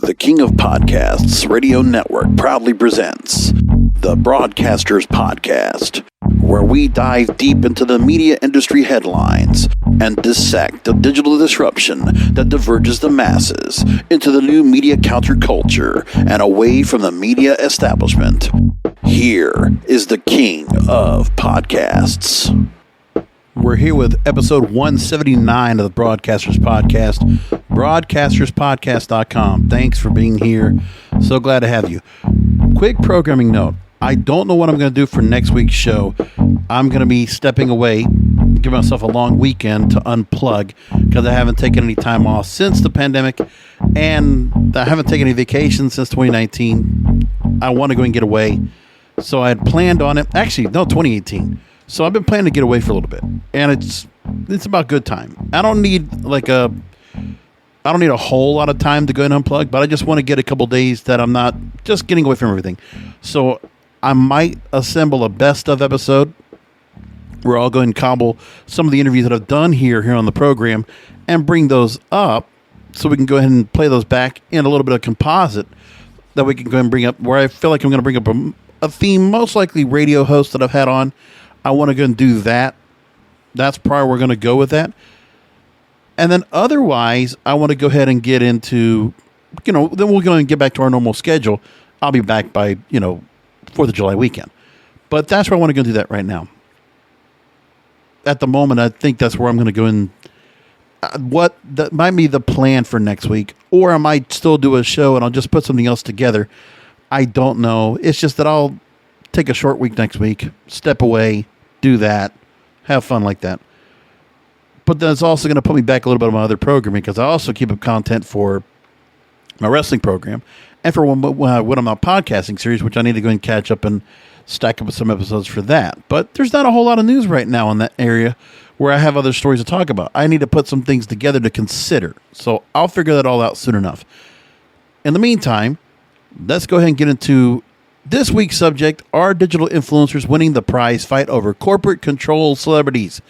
The King of Podcasts Radio Network proudly presents the Broadcasters Podcast, where we dive deep into the media industry headlines and dissect the digital disruption that diverges the masses into the new media counterculture and away from the media establishment. Here is the King of Podcasts. We're here with episode 179 of the Broadcasters Podcast, broadcasterspodcast.com. Thanks for being here. So glad to have you. Quick programming note. I don't know what I'm going to do for next week's show. I'm going to be stepping away, give myself a long weekend to unplug because I haven't taken any time off since the pandemic and I haven't taken any vacation since 2019. I want to go and get away. So I had planned on it. Actually, no, 2018. So I've been planning to get away for a little bit, and it's about good time. I don't need a whole lot of time to go and unplug, but I just want to get a couple days that I'm not just getting away from everything. So I might assemble a best of episode where I'll go and cobble some of the interviews that I've done here on the program and bring those up so we can go ahead and play those back in a little bit of composite that we can go ahead and bring up where I feel like I'm going to bring up a theme, most likely radio host that I've had on. I want to go and do that. That's probably where we're going to go with that. And then otherwise, I want to go ahead and get into, then we'll go and get back to our normal schedule. I'll be back by, 4th of July weekend. But that's where I want to go do that right now. At the moment, I think that's where I'm going to go in. That might be the plan for next week. Or I might still do a show and I'll just put something else together. I don't know. It's just that I'll take a short week next week, step away, do that, have fun like that. But then it's also going to put me back a little bit on my other programming because I also keep up content for my wrestling program and for one of my podcasting series, which I need to go and catch up and stack up with some episodes for that. But there's not a whole lot of news right now in that area where I have other stories to talk about. I need to put some things together to consider. So I'll figure that all out soon enough. In the meantime, let's go ahead and get into this week's subject: are digital influencers winning the prize fight over corporate control celebrities?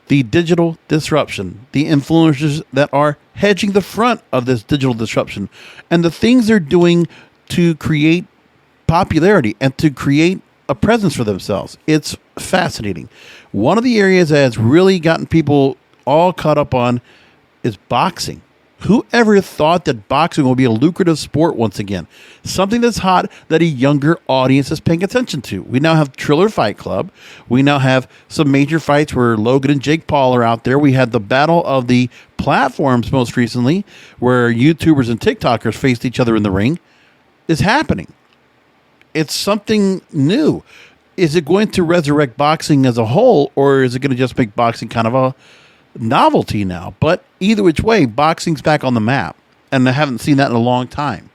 The digital disruption, the influencers that are hedging the front of this digital disruption, and the things they're doing to create popularity and to create a presence for themselves. It's fascinating. One of the areas that has really gotten people all caught up on is boxing. Who ever thought that boxing will be a lucrative sport once again? Something that's hot that a younger audience is paying attention to. We now have Triller Fight Club. We now have some major fights where Logan and Jake Paul are out there. We had the battle of the platforms most recently where YouTubers and TikTokers faced each other in the ring. It's happening. It's something new. Is it going to resurrect boxing as a whole, or is it going to just make boxing kind of a novelty now? But either which way, boxing's back on the map, and I haven't seen that in a long time.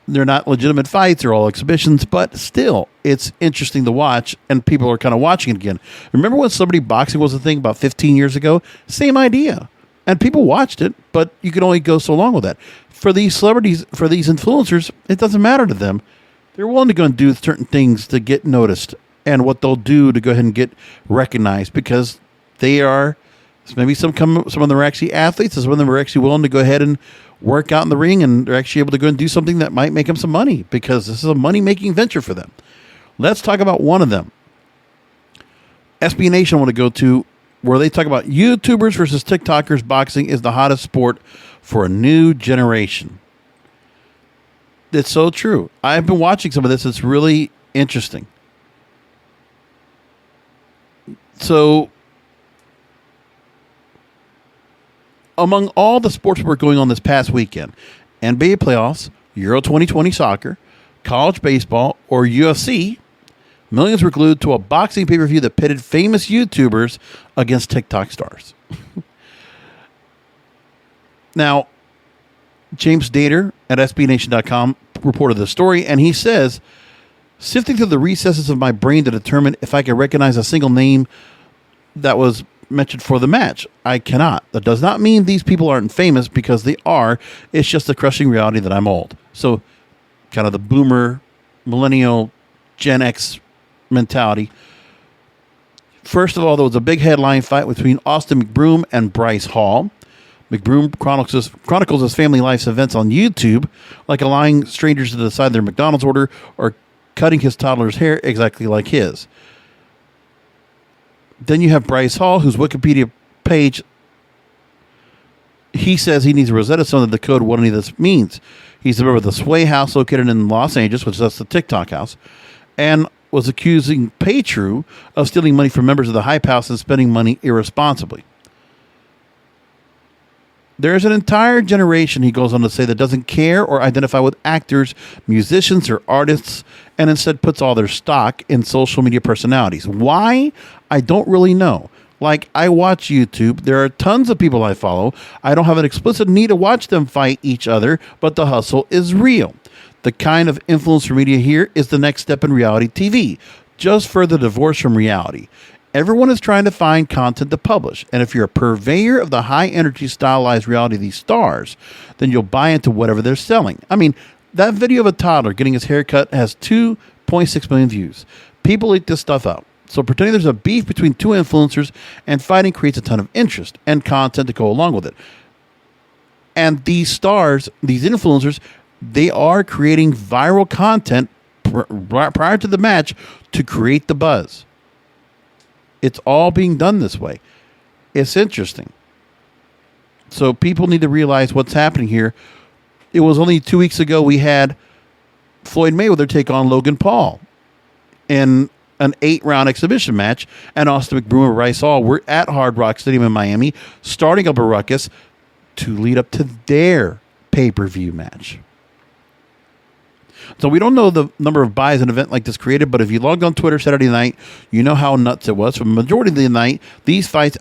They're not legitimate fights, they're all exhibitions, but still, it's interesting to watch, and people are kind of watching it again. Remember when celebrity boxing was a thing about 15 years ago? Same idea. And people watched it, but you could only go so long with that. For these celebrities, for these influencers, it doesn't matter to them. They're willing to go and do certain things to get noticed, and what they'll do to go ahead and get recognized, because they are, maybe some of them are actually athletes, some of them are actually willing to go ahead and work out in the ring, and they're actually able to go and do something that might make them some money, because this is a money-making venture for them. Let's talk about one of them. SB Nation I want to go to, where they talk about YouTubers versus TikTokers. Boxing is the hottest sport for a new generation. It's so true. I've been watching some of this. It's really interesting. So, among all the sports that were going on this past weekend, NBA playoffs, Euro 2020 soccer, college baseball, or UFC, millions were glued to a boxing pay-per-view that pitted famous YouTubers against TikTok stars. Now, James Dater at SBNation.com reported the story, and he says, sifting through the recesses of my brain to determine if I can recognize a single name that was mentioned for the match. I cannot. That does not mean these people aren't famous, because they are. It's just the crushing reality that I'm old. So kind of the boomer, millennial, Gen X mentality. First of all, there was a big headline fight between Austin McBroom and Bryce Hall. McBroom chronicles his family life's events on YouTube, like allowing strangers to decide their McDonald's order or cutting his toddler's hair exactly like his. Then you have Bryce Hall, whose Wikipedia page, he says he needs a Rosetta Stone to decode what any of this means. He's a member of the Sway House located in Los Angeles, which is the TikTok house, and was accusing Paytrue of stealing money from members of the Hype House and spending money irresponsibly. There's an entire generation, he goes on to say, that doesn't care or identify with actors, musicians, or artists, and instead puts all their stock in social media personalities. Why? I don't really know. Like, I watch YouTube. There are tons of people I follow. I don't have an explicit need to watch them fight each other, but the hustle is real. The kind of influencer media here is the next step in reality TV, just further divorce from reality. Everyone is trying to find content to publish, and if you're a purveyor of the high-energy stylized reality of these stars, then you'll buy into whatever they're selling. I mean, that video of a toddler getting his hair cut has 2.6 million views. People eat this stuff up. So pretending there's a beef between two influencers and fighting creates a ton of interest and content to go along with it. And these stars, these influencers, they are creating viral content prior to the match to create the buzz. It's all being done this way. It's interesting. So people need to realize what's happening here. It was only 2 weeks ago we had Floyd Mayweather take on Logan Paul in an 8-round exhibition match, and Austin McBroom and Bryce Hall were at Hard Rock Stadium in Miami, starting up a ruckus to lead up to their pay-per-view match. So we don't know the number of buys an event like this created, but if you logged on Twitter Saturday night, you know how nuts it was. For the majority of the night, these fights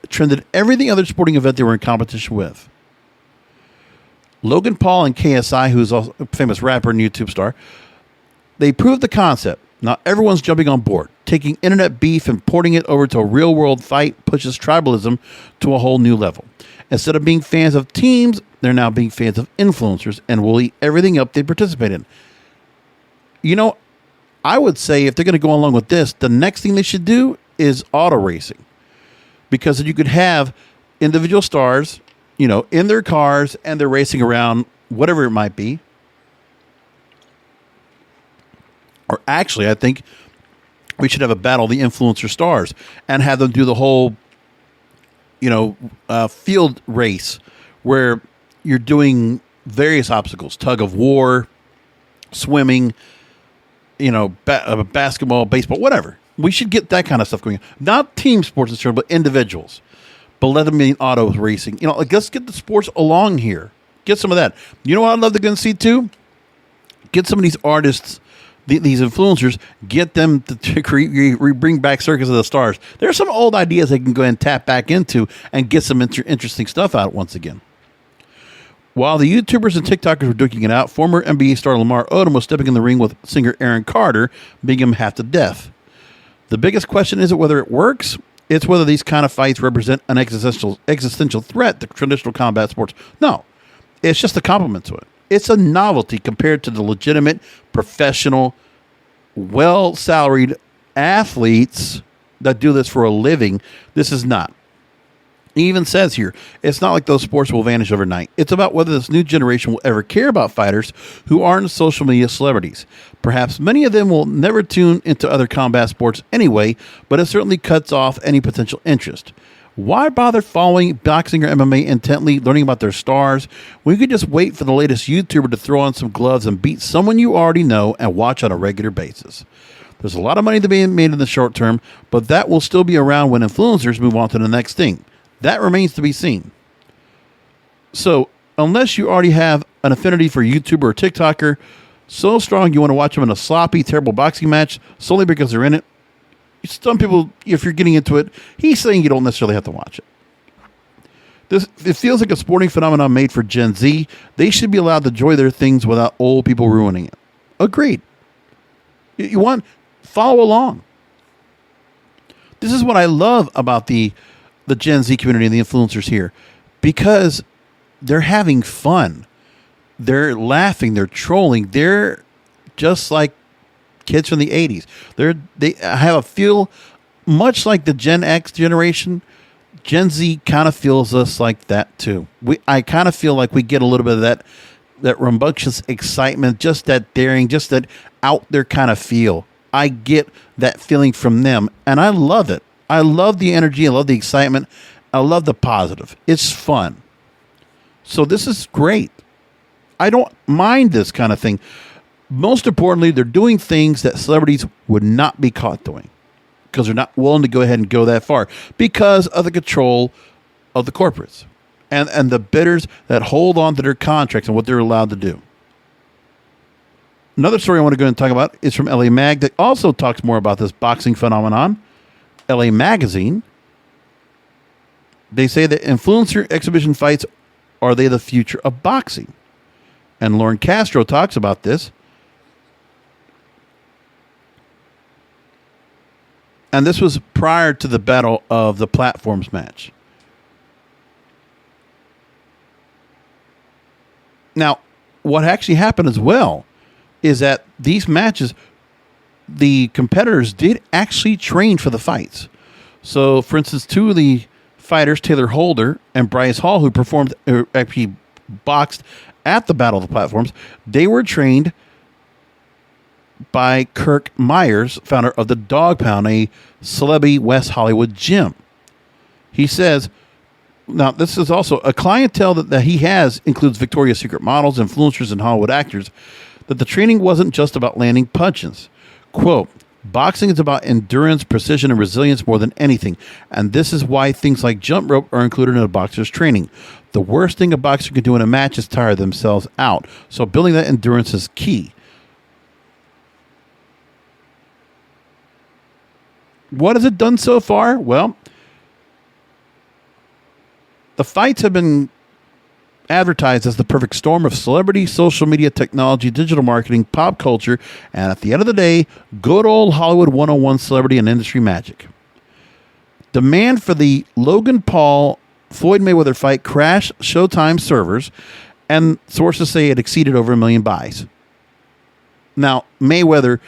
trended every other sporting event they were in competition with. Logan Paul and KSI, who's also a famous rapper and YouTube star, they proved the concept. Now everyone's jumping on board. Taking internet beef and porting it over to a real-world fight pushes tribalism to a whole new level. Instead of being fans of teams, they're now being fans of influencers and will eat everything up they participate in. You know, I would say if they're going to go along with this, the next thing they should do is auto racing. Because you could have individual stars, you know, in their cars and they're racing around, whatever it might be. Or actually, I think we should have a battle of the influencer stars and have them do the whole, field race where you're doing various obstacles, tug of war, swimming, basketball, baseball, whatever. We should get that kind of stuff going on. Not team sports necessarily, but individuals. But let them be auto racing. Let's get the sports along here. Get some of that. You know what I'd love to go and see too? Get some of these artists, these influencers, get them to bring back Circus of the Stars. There are some old ideas they can go ahead and tap back into and get some interesting stuff out once again. While the YouTubers and TikTokers were duking it out, former NBA star Lamar Odom was stepping in the ring with singer Aaron Carter, beating him half to death. The biggest question isn't whether it works, it's whether these kind of fights represent an existential threat to traditional combat sports. No, it's just a compliment to it. It's a novelty compared to the legitimate, professional, well-salaried athletes that do this for a living. This is not. He even says here, it's not like those sports will vanish overnight. It's about whether this new generation will ever care about fighters who aren't social media celebrities. Perhaps many of them will never tune into other combat sports anyway, but it certainly cuts off any potential interest. Why bother following boxing or MMA intently, learning about their stars, when you could just wait for the latest YouTuber to throw on some gloves and beat someone you already know and watch on a regular basis? There's a lot of money to be made in the short term, but that will still be around when influencers move on to the next thing. That remains to be seen. So, unless you already have an affinity for YouTuber or TikToker so strong you want to watch them in a sloppy, terrible boxing match solely because they're in it, some people, if you're getting into it, he's saying you don't necessarily have to watch it. It feels like a sporting phenomenon made for Gen Z. They should be allowed to enjoy their things without old people ruining it. Agreed. You follow along. This is what I love about the Gen Z community and the influencers here, because they're having fun. They're laughing. They're trolling. They're just like kids from the 80s. They have a feel much like the Gen X generation, Gen Z kind of feels us like that too. I kind of feel like we get a little bit of that rambunctious excitement, just that daring, just that out there kind of feel. I get that feeling from them, and I love it. I love the energy. I love the excitement. I love the positive. It's fun. So this is great. I don't mind this kind of thing. Most importantly, they're doing things that celebrities would not be caught doing because they're not willing to go ahead and go that far because of the control of the corporates and the bidders that hold on to their contracts and what they're allowed to do. Another story I want to go and talk about is from LA Mag that also talks more about this boxing phenomenon. LA Magazine. They say that influencer exhibition fights, are they the future of boxing? And Lauren Castro talks about this. And this was prior to the Battle of the Platforms match. Now, what actually happened as well is that these matches, the competitors did actually train for the fights. So, for instance, two of the fighters, Taylor Holder and Bryce Hall, who actually boxed at the Battle of the Platforms, they were trained by Kirk Myers, founder of the Dog Pound, a celebrity West Hollywood gym. He says, now this is also a clientele that he has includes Victoria's Secret models, influencers, and Hollywood actors, that the training wasn't just about landing punches. Quote, boxing is about endurance, precision, and resilience more than anything. And this is why things like jump rope are included in a boxer's training. The worst thing a boxer can do in a match is tire themselves out. So building that endurance is key. What has it done so far? Well, the fights have been advertised as the perfect storm of celebrity, social media, technology, digital marketing, pop culture, and at the end of the day, good old Hollywood 101 celebrity and industry magic. Demand for the Logan Paul Floyd Mayweather fight crashed Showtime servers, and sources say it exceeded over 1 million buys. Now, Mayweather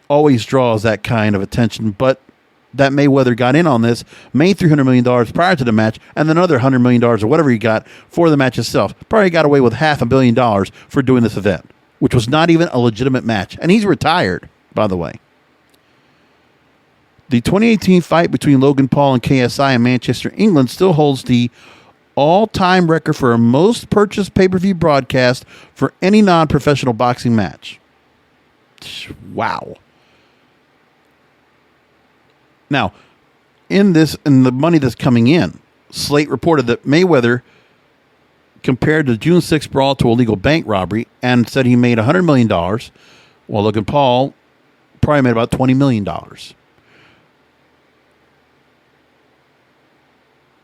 always draws that kind of attention, but that Mayweather got in on this, made $300 million prior to the match, and then another $100 million or whatever he got for the match itself. Probably got away with $500 million for doing this event, which was not even a legitimate match. And he's retired, by the way. The 2018 fight between Logan Paul and KSI in Manchester, England still holds the all-time record for a most purchased pay-per-view broadcast for any non-professional boxing match. Wow. Now, in the money that's coming in, Slate reported that Mayweather compared the June 6th brawl to a legal bank robbery and said he made $100 million, while Logan Paul probably made about $20 million.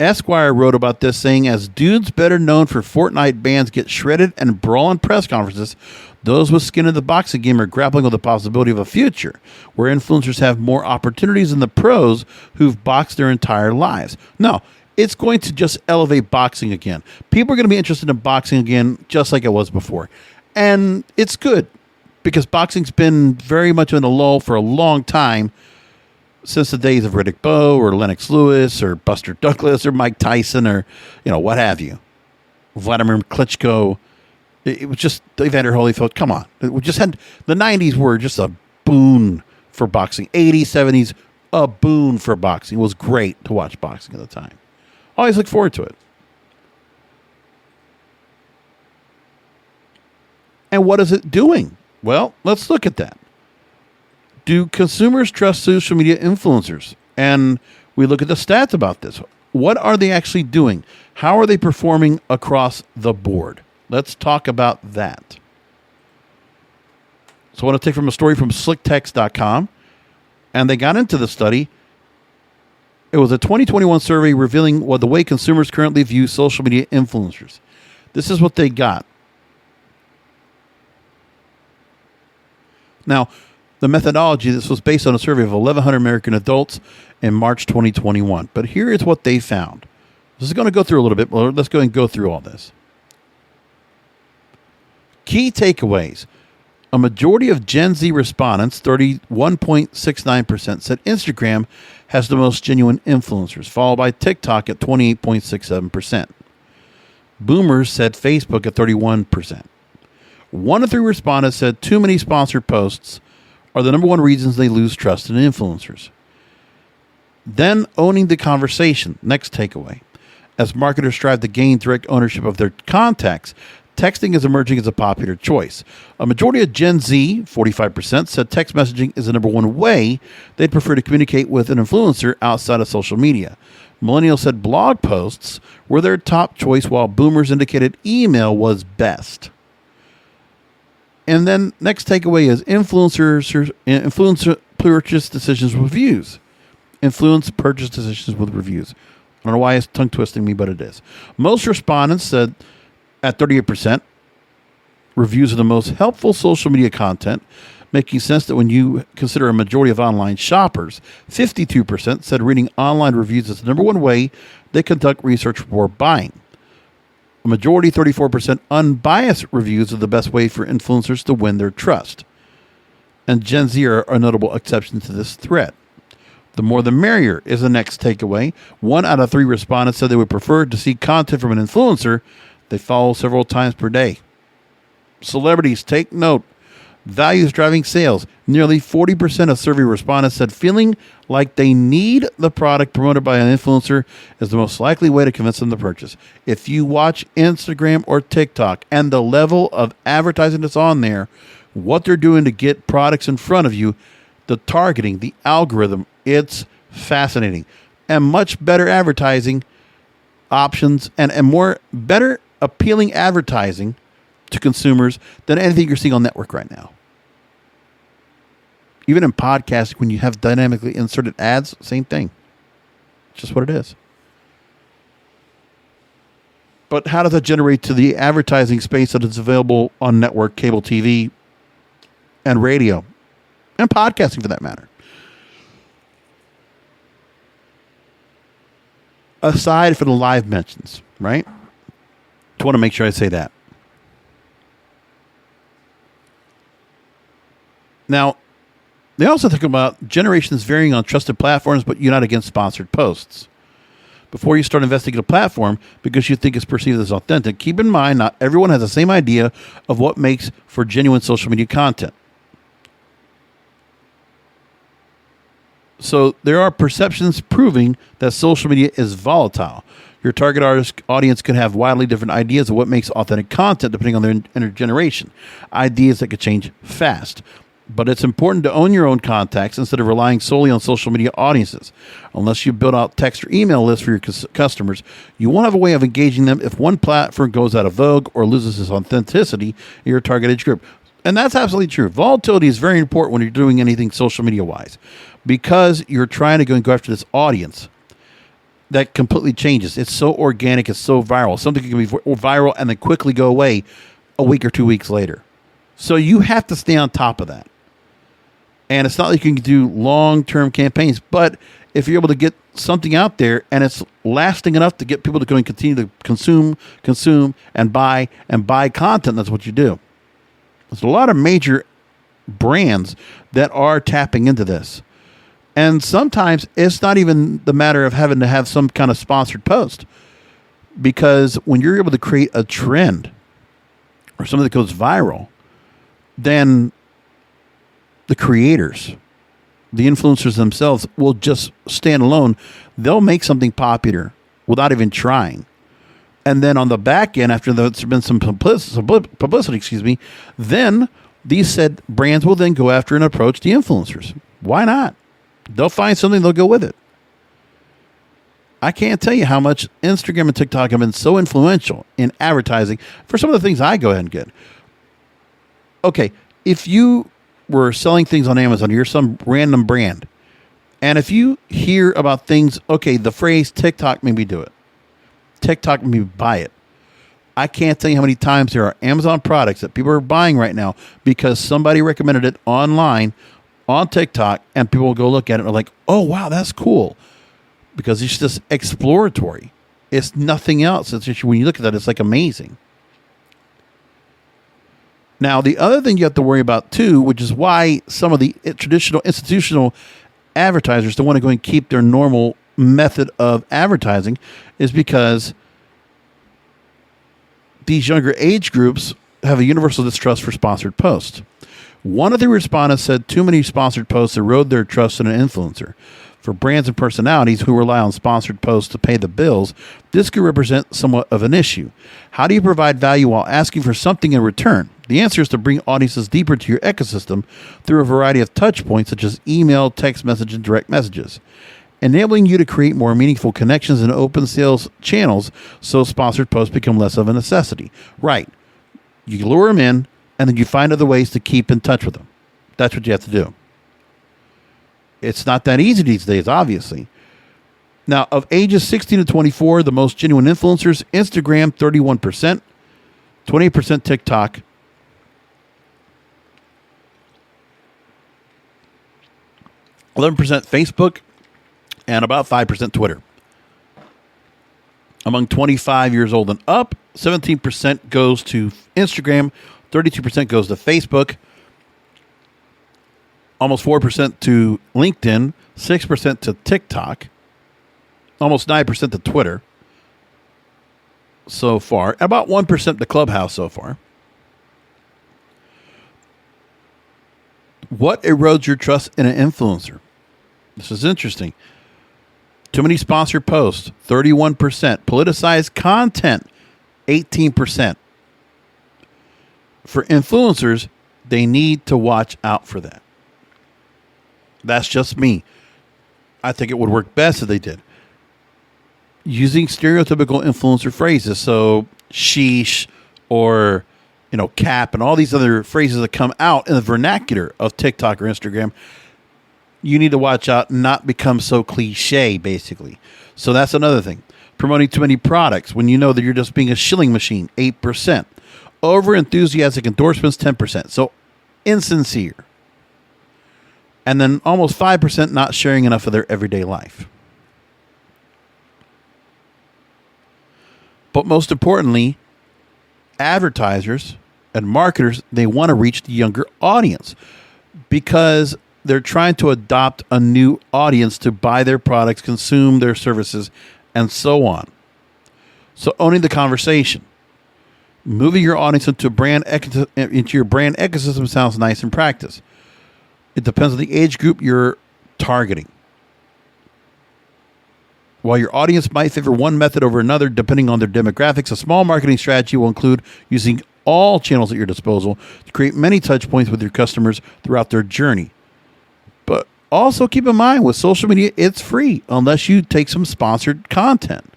Esquire wrote about this, saying, as dudes better known for Fortnite bans get shredded and brawl in press conferences, those with skin in the boxing game are grappling with the possibility of a future where influencers have more opportunities than the pros who've boxed their entire lives. No, it's going to just elevate boxing again. People are going to be interested in boxing again, just like it was before. And it's good because boxing's been very much in a lull for a long time, since the days of Riddick Bowe or Lennox Lewis or Buster Douglas or Mike Tyson or, what have you. Vladimir Klitschko. It was just Evander Holyfield. Come on. We just had the 90s were just a boon for boxing. 80s, 70s, a boon for boxing. It was great to watch boxing at the time. Always look forward to it. And what is it doing? Well, let's look at that. Do consumers trust social media influencers? And we look at the stats about this. What are they actually doing? How are they performing across the board? Let's talk about that. So I want to take from a story from slicktext.com. And they got into the study. It was a 2021 survey revealing what the way consumers currently view social media influencers. This is what they got. Now, the methodology, this was based on a survey of 1,100 American adults in March 2021. But here is what they found. This is going to go through a little bit. Well, let's go and go through all this. Key takeaways. A majority of Gen Z respondents, 31.69%, said Instagram has the most genuine influencers, followed by TikTok at 28.67%. Boomers said Facebook at 31%. 1 of 3 respondents said too many sponsored posts are the number one reasons they lose trust in influencers. Then owning the conversation, next takeaway. As marketers strive to gain direct ownership of their contacts, texting is emerging as a popular choice. A majority of Gen Z, 45%, said text messaging is the number one way they'd prefer to communicate with an influencer outside of social media. Millennials said blog posts were their top choice, while boomers indicated email was best. And then next takeaway is influencer purchase decisions with reviews. Influence purchase decisions with reviews. I don't know why it's tongue twisting me, but it is. Most respondents said at 38%, reviews are the most helpful social media content, making sense that when you consider a majority of online shoppers, 52% said reading online reviews is the number one way they conduct research before buying. A majority, 34%, unbiased reviews are the best way for influencers to win their trust. And Gen Z are a notable exception to this threat. The more the merrier is the next takeaway. 1 out of 3 respondents said they would prefer to see content from an influencer they follow several times per day. Celebrities, take note. Values driving sales. Nearly 40% of survey respondents said feeling like they need the product promoted by an influencer is the most likely way to convince them to purchase. If you watch Instagram or TikTok and the level of advertising that's on there, what they're doing to get products in front of you, the targeting, the algorithm, it's fascinating. And much better advertising options and more better appealing advertising to consumers than anything you're seeing on network right now. Even in podcasting, when you have dynamically inserted ads, same thing. It's just what it is. But how does that generate to the advertising space that is available on network, cable TV, and radio, and podcasting for that matter? Aside from the live mentions, right? I want to make sure I say that. Now, they also think about generations varying on trusted platforms, but unite against sponsored posts. Before you start investing in a platform because you think it's perceived as authentic, keep in mind not everyone has the same idea of what makes for genuine social media content. So there are perceptions proving that social media is volatile. Your target audience could have wildly different ideas of what makes authentic content depending on their generation. Ideas that could change fast. But it's important to own your own contacts instead of relying solely on social media audiences. Unless you build out text or email lists for your customers, you won't have a way of engaging them if one platform goes out of vogue or loses its authenticity in your target age group. And that's absolutely true. Volatility is very important when you're doing anything social media-wise because you're trying to go after this audience that completely changes. It's so organic. It's so viral. Something can be viral and then quickly go away a week or 2 weeks later. So you have to stay on top of that. And it's not like you can do long-term campaigns, but if you're able to get something out there and it's lasting enough to get people to go and continue to consume, and buy content, that's what you do. There's a lot of major brands that are tapping into this. And sometimes it's not even the matter of having to have some kind of sponsored post. Because when you're able to create a trend or something that goes viral, then the creators, the influencers themselves will just stand alone. They'll make something popular without even trying. And then on the back end, after there's been some publicity, then these said brands will then go after and approach the influencers. Why not? They'll find something, they'll go with it. I can't tell you how much Instagram and TikTok have been so influential in advertising for some of the things I go ahead and get. Okay, if you were selling things on Amazon, you're some random brand, and if you hear about things, okay, the phrase TikTok made me do it. TikTok made me buy it. I can't tell you how many times there are Amazon products that people are buying right now because somebody recommended it online on TikTok, and people will go look at it and are like, oh, wow, that's cool. Because it's just exploratory. It's nothing else. It's just, when you look at that, it's like amazing. Now, the other thing you have to worry about, too, which is why some of the traditional institutional advertisers don't want to go and keep their normal method of advertising, is because these younger age groups have a universal distrust for sponsored posts. One of the respondents said too many sponsored posts erode their trust in an influencer. For brands and personalities who rely on sponsored posts to pay the bills, this could represent somewhat of an issue. How do you provide value while asking for something in return? The answer is to bring audiences deeper to your ecosystem through a variety of touch points such as email, text message, and direct messages, enabling you to create more meaningful connections and open sales channels so sponsored posts become less of a necessity. Right. You lure them in, and then you find other ways to keep in touch with them. That's what you have to do. It's not that easy these days, obviously. Now, of ages 16 to 24, the most genuine influencers, Instagram, 31%, 28% TikTok, 11% Facebook, and about 5% Twitter. Among 25 years old and up, 17% goes to Instagram, 32% goes to Facebook, almost 4% to LinkedIn, 6% to TikTok, almost 9% to Twitter so far, about 1% to Clubhouse so far. What erodes your trust in an influencer? This is interesting. Too many sponsored posts, 31%. Politicized content, 18%. For influencers, they need to watch out for that. That's just me. I think it would work best if they did. Using stereotypical influencer phrases, so sheesh or cap and all these other phrases that come out in the vernacular of TikTok or Instagram, you need to watch out and not become so cliche, basically. So that's another thing. Promoting too many products when you know that you're just being a shilling machine, 8%. Over enthusiastic endorsements, 10%. So insincere. And then almost 5% not sharing enough of their everyday life. But most importantly, advertisers and marketers, they want to reach the younger audience because they're trying to adopt a new audience to buy their products, consume their services, and so on. So owning the conversation. Moving your audience into your brand ecosystem sounds nice in practice. It depends on the age group you're targeting. While your audience might favor one method over another, depending on their demographics, a small marketing strategy will include using all channels at your disposal to create many touch points with your customers throughout their journey. But also keep in mind, with social media, it's free unless you take some sponsored content.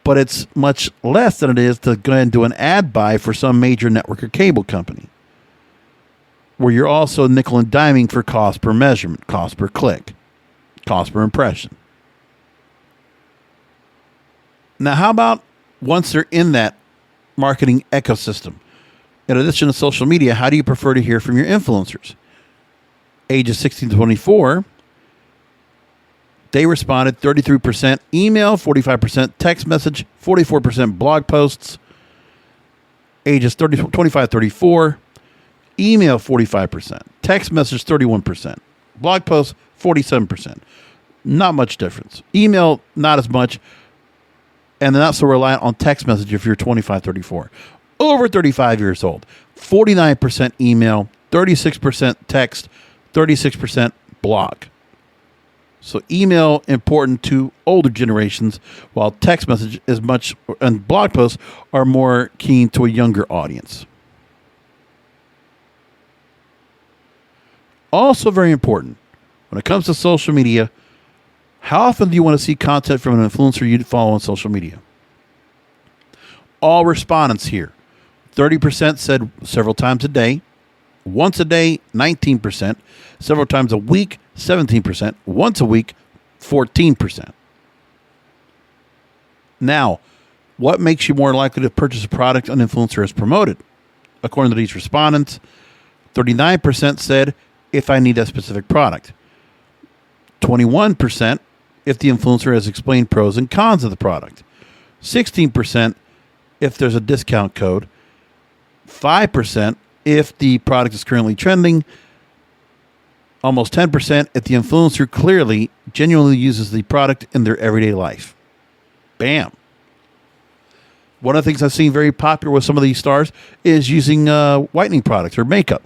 But it's much less than it is to go ahead and do an ad buy for some major network or cable company, where you're also nickel and diming for cost per measurement, cost per click, cost per impression. Now, how about once they're in that marketing ecosystem? In addition to social media, how do you prefer to hear from your influencers? Ages 16 to 24, they responded 33% email, 45% text message, 44% blog posts. Ages 25 to 34, email 45%, text message 31%, blog posts 47%. Not much difference. Email, not as much. And not so reliant on text message if you're 25, 34. Over 35 years old, 49% email, 36% text, 36% blog. So email important to older generations, while text message is much, and blog posts are more keen to a younger audience. Also very important, when it comes to social media, how often do you want to see content from an influencer you follow on social media? All respondents here. 30% said several times a day. Once a day, 19%. Several times a week, 17%. Once a week, 14%. Now, what makes you more likely to purchase a product an influencer has promoted? According to these respondents, 39% said, if I need that specific product. 21% if the influencer has explained pros and cons of the product. 16% if there's a discount code. 5% if the product is currently trending, almost 10% if the influencer clearly, genuinely uses the product in their everyday life. Bam. One of the things I've seen very popular with some of these stars is using whitening products or makeup.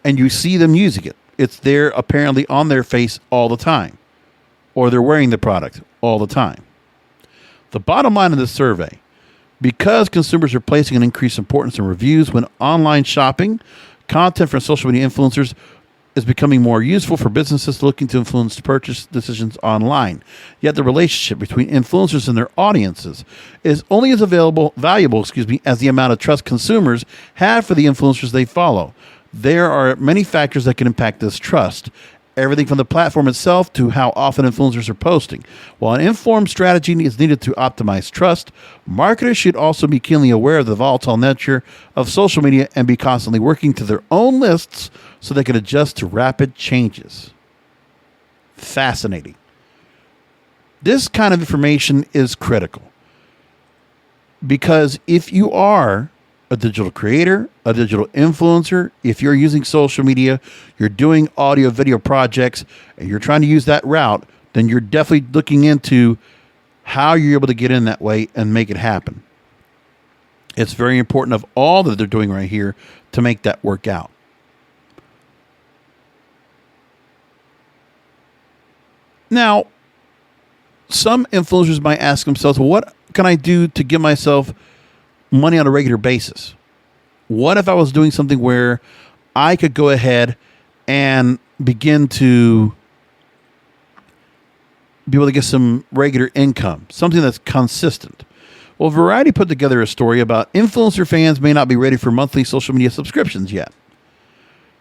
And you see them using it. It's there apparently on their face all the time. Or they're wearing the product all the time. The bottom line of this survey, because consumers are placing an increased importance in reviews when online shopping, content from social media influencers is becoming more useful for businesses looking to influence purchase decisions online. Yet the relationship between influencers and their audiences is only as valuable, as the amount of trust consumers have for the influencers they follow. There are many factors that can impact this trust. Everything from the platform itself to how often influencers are posting. While an informed strategy is needed to optimize trust, marketers should also be keenly aware of the volatile nature of social media and be constantly working to their own lists so they can adjust to rapid changes. Fascinating. This kind of information is critical because if you are a digital creator, a digital influencer, if you're using social media, you're doing audio, video projects, and you're trying to use that route, then you're definitely looking into how you're able to get in that way and make it happen. It's very important of all that they're doing right here to make that work out. Now, some influencers might ask themselves, well, what can I do to give myself money on a regular basis? What if I was doing something where I could go ahead and begin to be able to get some regular income, something that's consistent? Well, Variety put together a story about influencer fans may not be ready for monthly social media subscriptions yet.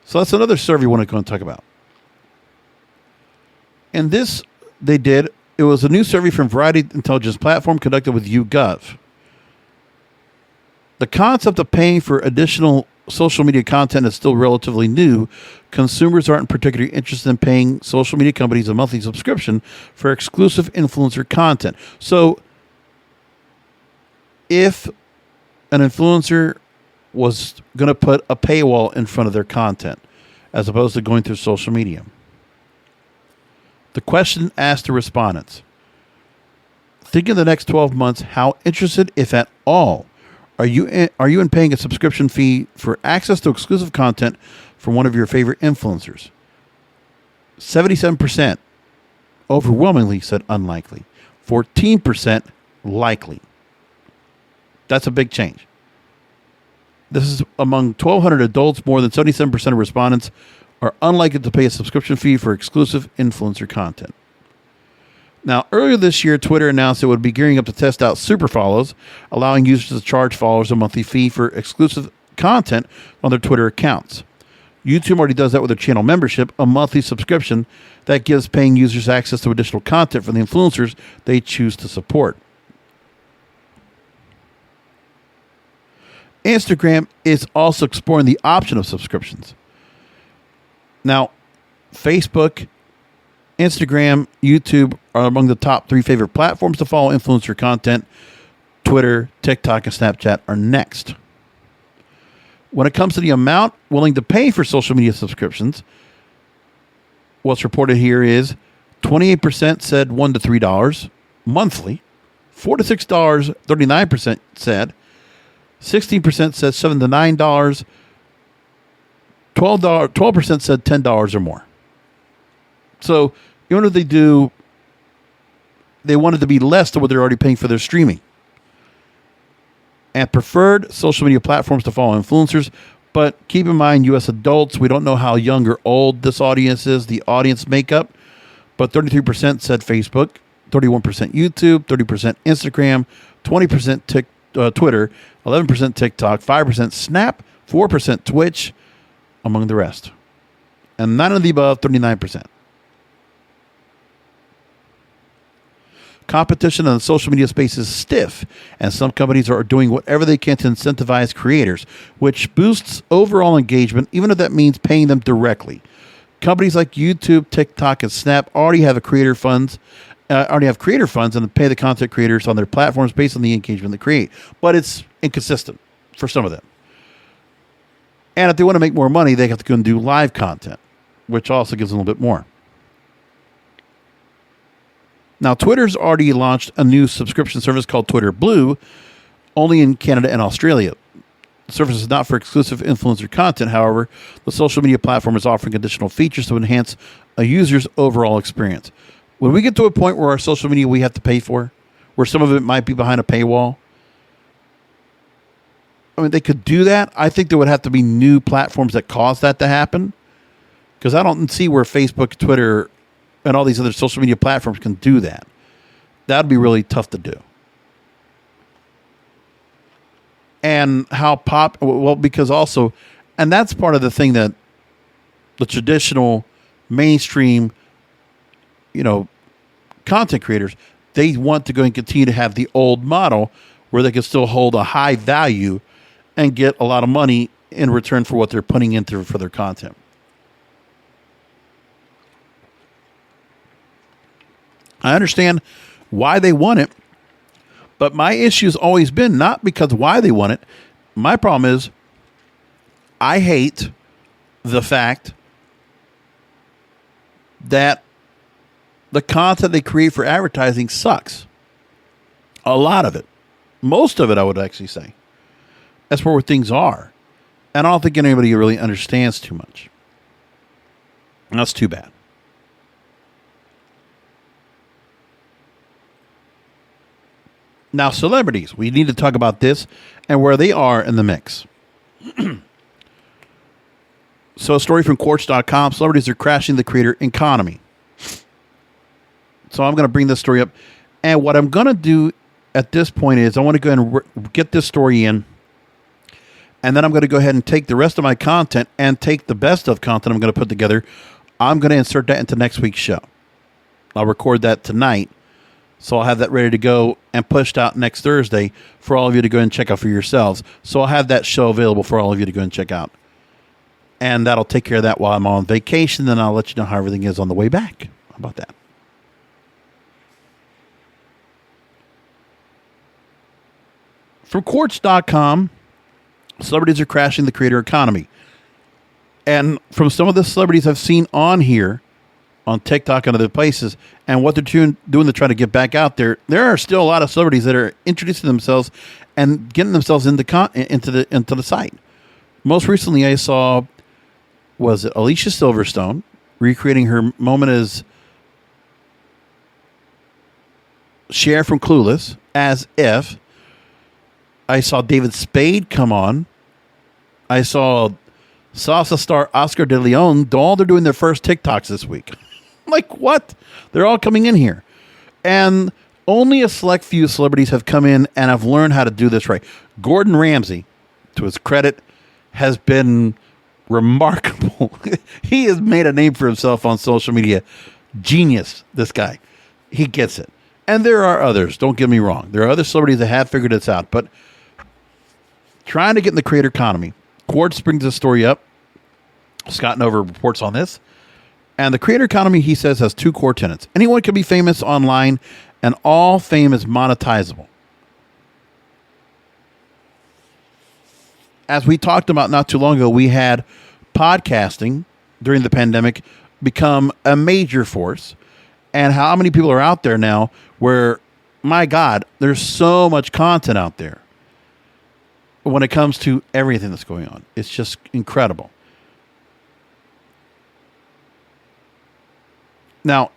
So that's another survey we want to go and talk about. And this, they did, it was a new survey from Variety Intelligence Platform conducted with YouGov. The concept of paying for additional social media content is still relatively new. Consumers aren't particularly interested in paying social media companies a monthly subscription for exclusive influencer content. So if an influencer was going to put a paywall in front of their content as opposed to going through social media, the question asked the respondents, think in the next 12 months, how interested, if at all, are you in paying a subscription fee for access to exclusive content from one of your favorite influencers? 77% overwhelmingly said unlikely. 14% likely. That's a big change. This is among 1,200 adults. More than 77% of respondents are unlikely to pay a subscription fee for exclusive influencer content. Now, earlier this year, Twitter announced it would be gearing up to test out super follows, allowing users to charge followers a monthly fee for exclusive content on their Twitter accounts. YouTube already does that with their channel membership, a monthly subscription that gives paying users access to additional content from the influencers they choose to support. Instagram is also exploring the option of subscriptions. Now, Facebook, Instagram, YouTube are among the top 3 favorite platforms to follow influencer content. Twitter, TikTok, and Snapchat are next. When it comes to the amount willing to pay for social media subscriptions, what's reported here is 28% said $1 to $3 monthly, $4 to $6, 39% said, 16% said $7 to $9, 12% said $10 or more. So even if they wanted to be less than what they're already paying for their streaming. And preferred social media platforms to follow influencers. But keep in mind, U.S. adults, we don't know how young or old this audience is, the audience makeup. But 33% said Facebook, 31% YouTube, 30% Instagram, 20% Twitter, 11% TikTok, 5% Snap, 4% Twitch, among the rest. And none of the above, 39%. Competition on the social media space is stiff, and some companies are doing whatever they can to incentivize creators, which boosts overall engagement, even if that means paying them directly. Companies like YouTube, TikTok, and Snap already have creator funds and pay the content creators on their platforms based on the engagement they create. But it's inconsistent for some of them. And if they want to make more money, they have to go and do live content, which also gives them a little bit more. Now, Twitter's already launched a new subscription service called Twitter Blue, only in Canada and Australia. The service is not for exclusive influencer content. However, the social media platform is offering additional features to enhance a user's overall experience. When we get to a point where our social media we have to pay for, where some of it might be behind a paywall, I mean, they could do that. I think there would have to be new platforms that cause that to happen, because I don't see where Facebook, Twitter, and all these other social media platforms can do that. That'd be really tough to do. And because also, and that's part of the thing that the traditional mainstream, content creators, they want to go and continue to have the old model where they can still hold a high value and get a lot of money in return for what they're putting into for their content. I understand why they want it, but my issue has always been not because why they want it. My problem is I hate the fact that the content they create for advertising sucks. A lot of it. Most of it, I would actually say. That's where things are. And I don't think anybody really understands too much. And that's too bad. Now, celebrities. We need to talk about this and where they are in the mix. So, a story from Quartz.com. Celebrities are crashing the creator economy. So, I'm going to bring this story up. And what I'm going to do at this point is I want to go ahead and get this story in. And then I'm going to go ahead and take the rest of my content and take the best of content I'm going to put together. I'm going to insert that into next week's show. I'll record that tonight. So I'll have that ready to go and pushed out next Thursday for all of you to go and check out for yourselves. So I'll have that show available for all of you to go and check out. And that'll take care of that while I'm on vacation. Then I'll let you know how everything is on the way back. How about that? From Quartz.com, celebrities are crashing the creator economy. And from some of the celebrities I've seen on here, on TikTok and other places, and what they're doing to try to get back out there, there are still a lot of celebrities that are introducing themselves and getting themselves into the site. Most recently, I saw, was it Alicia Silverstone recreating her moment as Cher from Clueless, as if. I saw David Spade come on. I saw salsa star Oscar de Leon. They're doing their first TikToks this week. Like, what? They're all coming in here. And only a select few celebrities have come in and have learned how to do this right. Gordon Ramsay, to his credit, has been remarkable. He has made a name for himself on social media. Genius, this guy. He gets it. And there are others, don't get me wrong. There are other celebrities that have figured this out. But trying to get in the creator economy. Quartz brings this story up. Scott Nover reports on this. And the creator economy, he says, has two core tenets. Anyone can be famous online, and all fame is monetizable. As we talked about not too long ago, we had podcasting during the pandemic become a major force. And how many people are out there now where, my God, there's so much content out there when it comes to everything that's going on. It's just incredible. Now,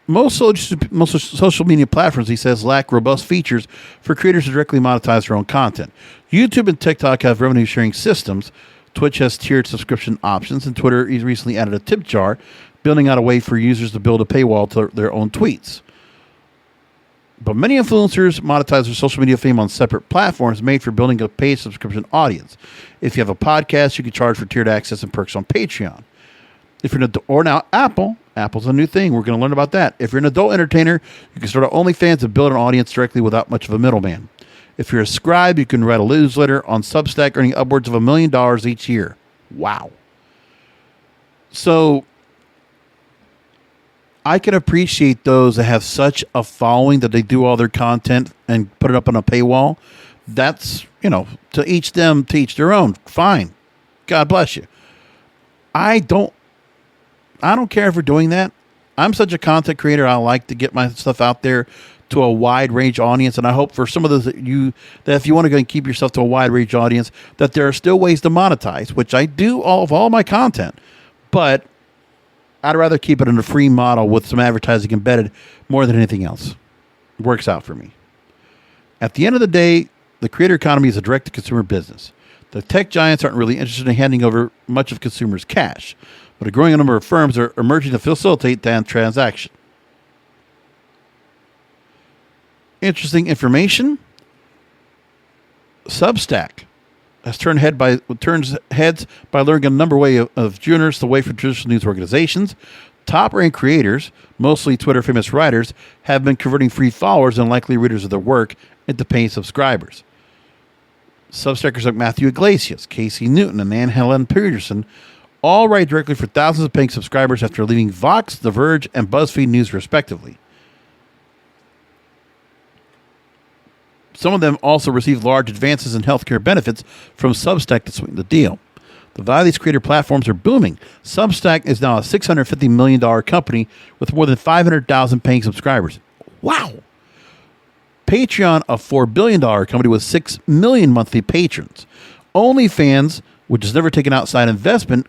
most social media platforms, he says, lack robust features for creators to directly monetize their own content. YouTube and TikTok have revenue sharing systems. Twitch has tiered subscription options, and Twitter has recently added a tip jar, building out a way for users to build a paywall to their own tweets. But many influencers monetize their social media fame on separate platforms made for building a paid subscription audience. If you have a podcast, you can charge for tiered access and perks on Patreon. If you're now Apple's a new thing. We're going to learn about that. If you're an adult entertainer, you can start an OnlyFans and build an audience directly without much of a middleman. If you're a scribe, you can write a newsletter on Substack, earning upwards of $1 million each year. Wow. So I can appreciate those that have such a following that they do all their content and put it up on a paywall. That's, to each them, to each their own. Fine. God bless you. I don't care for doing that. I'm such a content creator. I like to get my stuff out there to a wide range audience. And I hope for some of those that if you want to go and keep yourself to a wide range audience, that there are still ways to monetize, which I do all my content. But I'd rather keep it in a free model with some advertising embedded more than anything else. It works out for me. At the end of the day, the creator economy is a direct-to-consumer business. The tech giants aren't really interested in handing over much of consumers' cash, but a growing number of firms are emerging to facilitate that transaction. Interesting information. Substack has turns heads by luring a number of journalists away from traditional news organizations. Top-ranked creators, mostly Twitter-famous writers, have been converting free followers and likely readers of their work into paying subscribers. Substackers like Matthew Iglesias, Casey Newton, and Ann Helen Peterson all write directly for thousands of paying subscribers after leaving Vox, The Verge, and BuzzFeed News, respectively. Some of them also received large advances in healthcare benefits from Substack to sweeten the deal. The value of these creator platforms are booming. Substack is now a $650 million company with more than 500,000 paying subscribers. Wow! Patreon, a $4 billion company with 6 million monthly patrons. OnlyFans, which has never taken outside investment,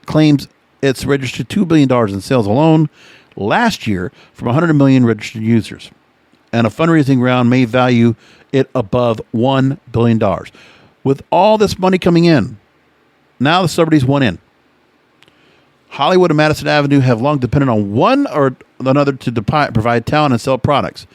claims it's registered $2 billion in sales alone last year from 100 million registered users. And a fundraising round may value it above $1 billion. With all this money coming in, now the celebrities want in. Hollywood and Madison Avenue have long depended on one or another to provide talent and sell products.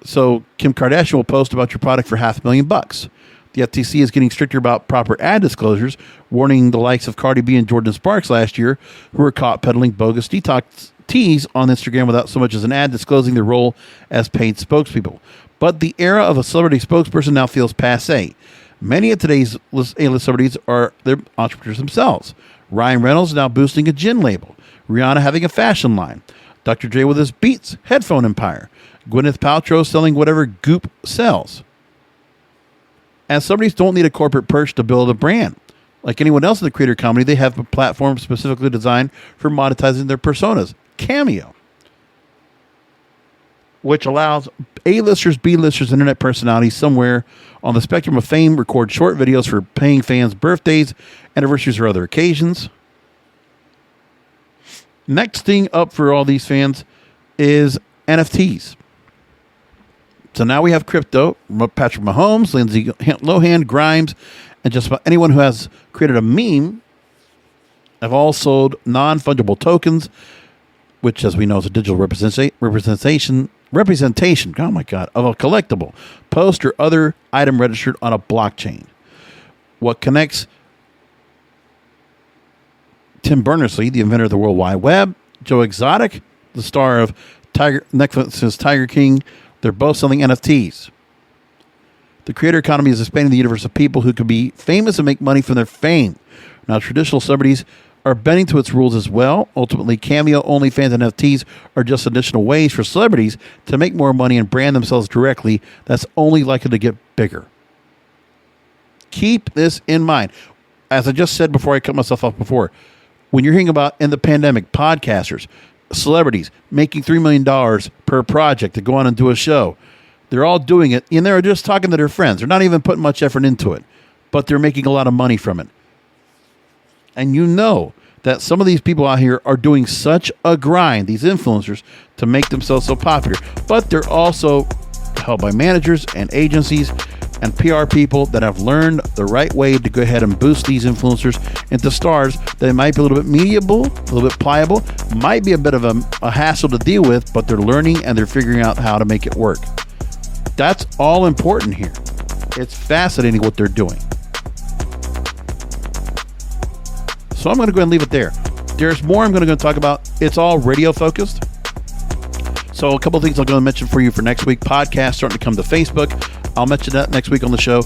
So Kim Kardashian will post about your product for $500,000. The FTC is getting stricter about proper ad disclosures, warning the likes of Cardi B and Jordan Sparks last year, who were caught peddling bogus detox teas on Instagram without so much as an ad disclosing their role as paid spokespeople. But the era of a celebrity spokesperson now feels passé. Many of today's A-list celebrities are their entrepreneurs themselves. Ryan Reynolds now boosting a gin label. Rihanna having a fashion line. Dr. Dre with his Beats headphone empire. Gwyneth Paltrow selling whatever Goop sells. And celebrities don't need a corporate perch to build a brand. Like anyone else in the creator economy, they have a platform specifically designed for monetizing their personas. Cameo, which allows A-listers, B-listers, internet personalities somewhere on the spectrum of fame record short videos for paying fans' birthdays, anniversaries, or other occasions. Next thing up for all these fans is NFTs. So now we have crypto. Patrick Mahomes, Lindsay Lohan, Grimes, and just about anyone who has created a meme have all sold non-fungible tokens, which, as we know, is a digital representation, oh my God, of a collectible, post, or other item registered on a blockchain. What connects Tim Berners-Lee, the inventor of the World Wide Web, Joe Exotic, the star of Netflix's Tiger King, they're both selling NFTs. The creator economy is expanding the universe of people who could be famous and make money from their fame. Now, traditional celebrities are bending to its rules as well. Ultimately, Cameo, OnlyFans, and NFTs are just additional ways for celebrities to make more money and brand themselves directly. That's only likely to get bigger. Keep this in mind. As I just said before, I cut myself off before, when you're hearing about in the pandemic, podcasters, celebrities making $3 million per project to go on and do a show, they're all doing it, and they're just talking to their friends. They're not even putting much effort into it, but they're making a lot of money from it. And you know that some of these people out here are doing such a grind, these influencers, to make themselves so popular. But they're also held by managers and agencies and PR people that have learned the right way to go ahead and boost these influencers into stars that might be a little bit mediable, a little bit pliable, might be a bit of a hassle to deal with, but they're learning and they're figuring out how to make it work. That's all important here. It's fascinating what they're doing. So I'm going to go ahead and leave it there. There's more I'm going to talk about. It's all radio focused. So a couple of things I'm going to mention for you for next week. Podcasts starting to come to Facebook. I'll mention that next week on the show.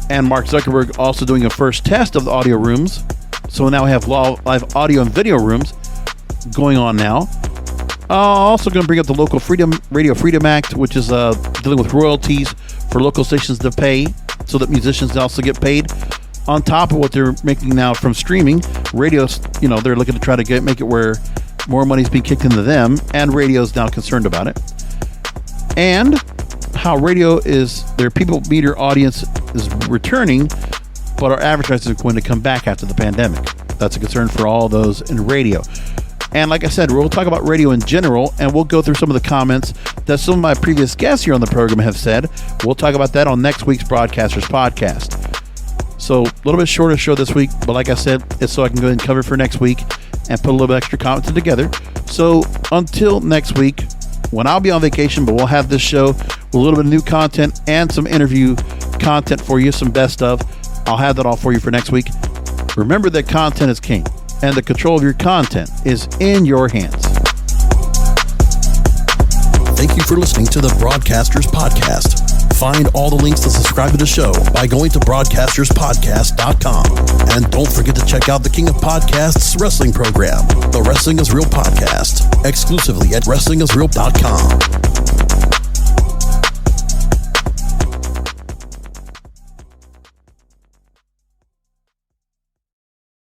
And Mark Zuckerberg also doing a first test of the audio rooms. So now we have live audio and video rooms going on now. Also going to bring up the local Radio Freedom Act, which is dealing with royalties for local stations to pay so that musicians also get paid. on top of what they're making now from streaming. Radio's, they're looking to try to make it where more money's being kicked into them, and radio's now concerned about it. And how radio their people meter audience is returning, but our advertisers are going to come back after the pandemic. That's a concern for all those in radio. And like I said, we'll talk about radio in general, and we'll go through some of the comments that some of my previous guests here on the program have said. We'll talk about that on next week's Broadcasters Podcast. So a little bit shorter show this week, but like I said, it's so I can go ahead and cover for next week and put a little bit extra content together. So until next week, when I'll be on vacation, but we'll have this show with a little bit of new content and some interview content for you, some best of. I'll have that all for you for next week. Remember that content is king, and the control of your content is in your hands. Thank you for listening to the Broadcasters Podcast. Find all the links to subscribe to the show by going to broadcasterspodcast.com. And don't forget to check out the King of Podcasts wrestling program, the Wrestling is Real podcast, exclusively at wrestlingisreal.com.